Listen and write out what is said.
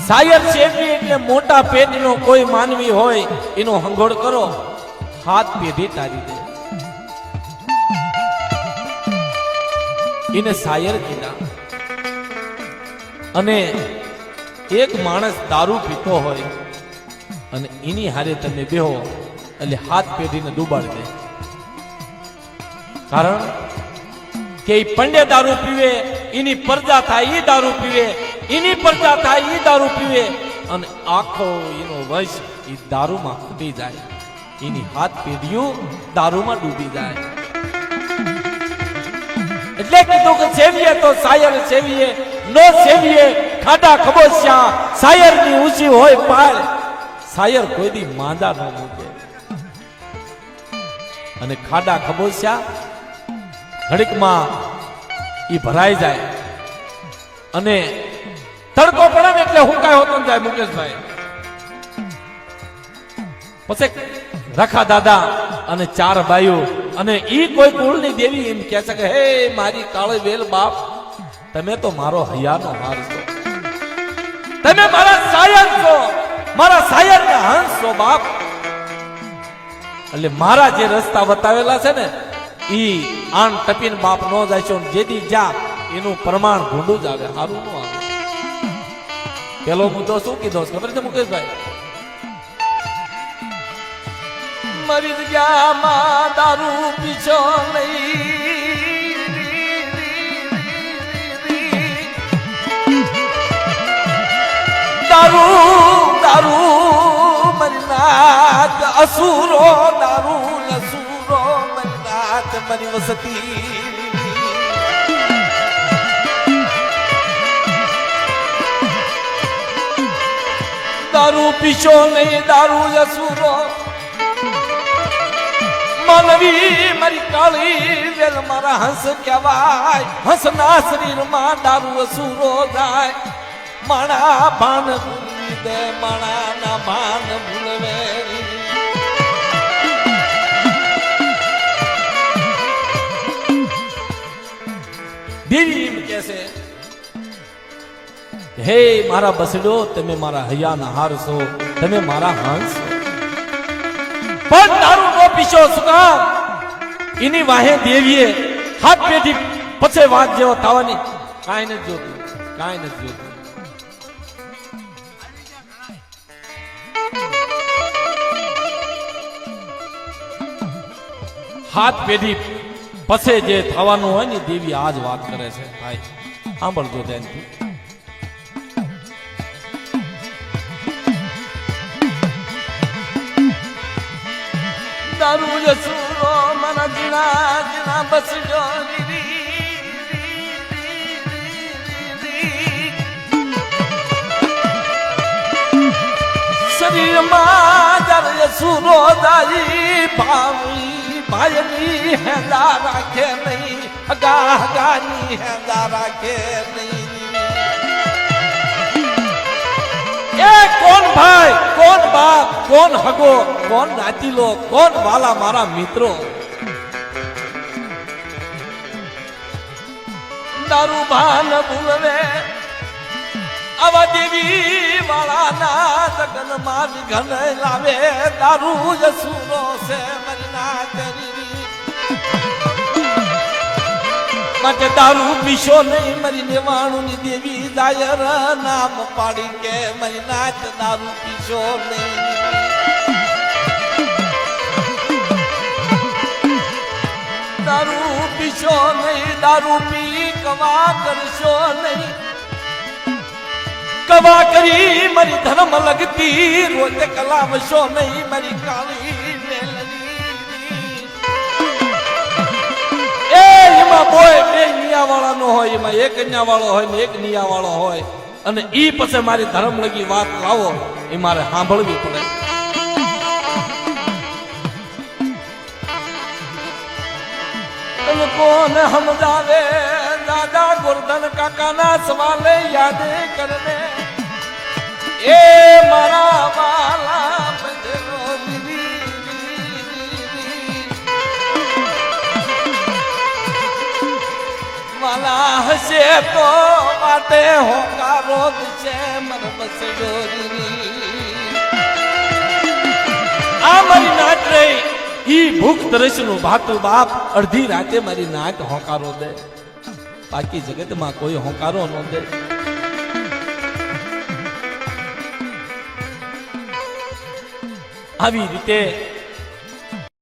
સાયર શેઠી એટલે મોટા પેટનો કોઈ માનવી હોય એનો હંગોળ કરો, હાથ પેઢી તારી દે. એને સાયર કીધા. અને એક માણસ દારૂ પીતો હોય અને એની હારે તમે બેહો એટલે હાથ પેઢીને ડૂબાડી દે. કારણ કે એ પંડે દારૂ પીવે, એની પરજા થાય એ દારૂ પીવે, એની પરજા થાય એ દારૂ પીવે, અને આખો એનો વંશ એ દારૂમાં ખૂટી જાય. એની હાથ પેઢીઓ દારૂમાં ડૂબી જાય. એટલે કીધું કે સેવીએ તો સાયર સેવીએ, નો સેવીએ ખાડા ખબોચ્યા. સાયર ની ઊંચી હોય પાળ, સાયર કોઈ દી માંદા ન મૂકે. અને ખાડા ખબોચ્યા ઘડીકમાં ઈ ભરાઈ જાય. અને તડકો પડે ને એટલે હુકાય હોતો જાય મુકેશભાઈ. પછી રખા દાદા અને ચાર બાઈઓ અને ઈ કોઈ કુળની દેવી એમ કહે છે કે હે મારી કાળી વેલ બાપ, તમે તો મારો હૈયાનો હાર છો, તમે મારા સાયર છો, મારા સાયરના હંસ છો બાપ. એટલે મારા જે રસ્તા બતાવેલા છે ને ઈ આન ટપીને બાપ નો જાય છે. જેદી જા એનું પ્રમાણ ભૂંડું જ આવે, સારું નું આવે. પેલો મુદ્દો શું કીધો ખબર છે મુકેશભાઈ? મરી જગ્યામાં દારૂ પીછો નહીં, દારૂ દારૂ મરીનાથ અસુરો, દારૂ અસુરો મરીનાથ મરી વસતી. દારૂ પીછો નહીં, દારૂ અસુરો માનવી મારી કાળી વેલ મારા હંસ કહેવાય. હંસના શરીરમાં દારૂ અસુરો જાય. માણા ભાન ભૂલવી દે, માણાના ભાન ભૂલવે. દેવી એમ કહે છે હે મારા બસડો, તમે મારા હૈયાના હાર છો, તમે મારા હંસ છો. પણ દારૂ નો પીછો શું કામ? એની વાહે દેવીએ હાથ પેઢી પછી વાત જેવો થવાની કાંઈ નથી જોતું, કાંઈ નથી જોતું. હાથ પેઢી પછી જે થવાનું હોય ને દેવી આજ વાત કરે છે. ભાઈ સાંભળજો ધ્યાનથી. દારૂ જસુરો મારા જીણા જીણા બસજો. શરીરમાં જર જસુરો દાઈ ભાવી ભાઈની હેદા રાખે નહીં, હગા હગાની હેદા રાખે નહીં. એ કોણ ભાઈ, કોણ બાપ, કોણ હગો, કોણ નાતીલો, કોણ વાલા મારા મિત્રો? દારૂ ભાન ભૂલવે આવા દેવી વાળાના જગન માં વિઘન લાવે. દારૂ જસુરો છે મરના કરી માટે દારૂ પીશો નહીં. મરી દેવાણું ની દેવી દાયર નામ પાડી કે મરી નાચ દારૂ પીશો નહીં. દારૂ પીશો નહીં, દારૂ પી કવા કરશો નહીં. કવા કરી મરી ધર્મ લગતી રોજ કલાવશો નહીં. મરી કાળી બોય બે નિયા વાળા નો હોય, એમાં એક નિયા વાળો હોય ને એક નિયા વાળો હોય. અને ઈ પછી મારી ધર્મ લગી વાત લાવો એ મારે સાંભળવી પડે. કોણ સમજાવે દાદા ગોરધન કાકાના સવાલે યાદ કરને. એ મારા વાલા બજરો વાલા હશે તો માટે હોકારો છે મન મસડો આ મારી નાટ રહી ઈ ભૂખ તરસ નું ભાતું બાપ અડધી રાતે મારી નાટ હોંકારો દે બાકી જગતમાં કોઈ હોંકારો ન દે આવી રીતે